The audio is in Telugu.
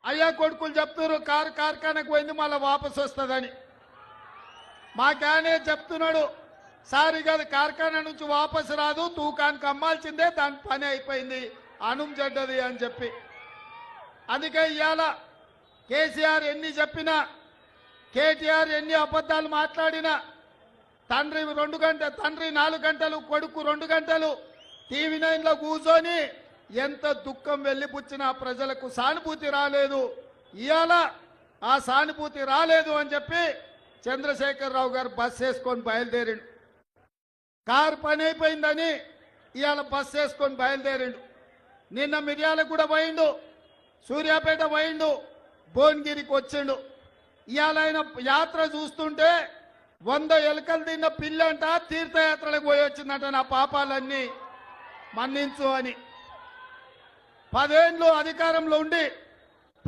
అయ్యా కొడుకులు చెప్తున్నారు కార్ఖానకు పోయింది మళ్ళీ వాపసు వస్తుందని. మాకానే చెప్తున్నాడు, సార్ ఇక కార్ఖానా నుంచి వాపసు రాదు, తూకానికి అమ్మాల్సిందే, దాని పని అయిపోయింది, అనుం చెడ్డది అని చెప్పి. అందుకే ఇవాళ కేసీఆర్ ఎన్ని చెప్పినా, కేటీఆర్ ఎన్ని అబద్ధాలు మాట్లాడినా, తండ్రి 4 గంటలు, కొడుకు 2 గంటలు టీవీ 9లో కూర్చొని ఎంత దుఃఖం వెళ్ళిపుచ్చినా ప్రజలకు సానుభూతి రాలేదు. ఇవాళ ఆ సానుభూతి రాలేదు అని చెప్పి చంద్రశేఖరరావు గారు బస్ వేసుకొని బయలుదేరిండు. కారు పని అయిపోయిందని ఇవాళ బస్ వేసుకొని బయలుదేరిండు. నిన్న మిర్యాలగూడ పోయిండు, సూర్యాపేట పోయిండు, భువనగిరికి వచ్చిండు. ఇవాళ ఆయన యాత్ర చూస్తుంటే 100 ఎలుకలు తిన్న పిల్లంట తీర్థయాత్రలకు పోయి వచ్చిందంట, నా పాపాలన్నీ మన్నించు అని. 10 ఏళ్ళు అధికారంలో ఉండి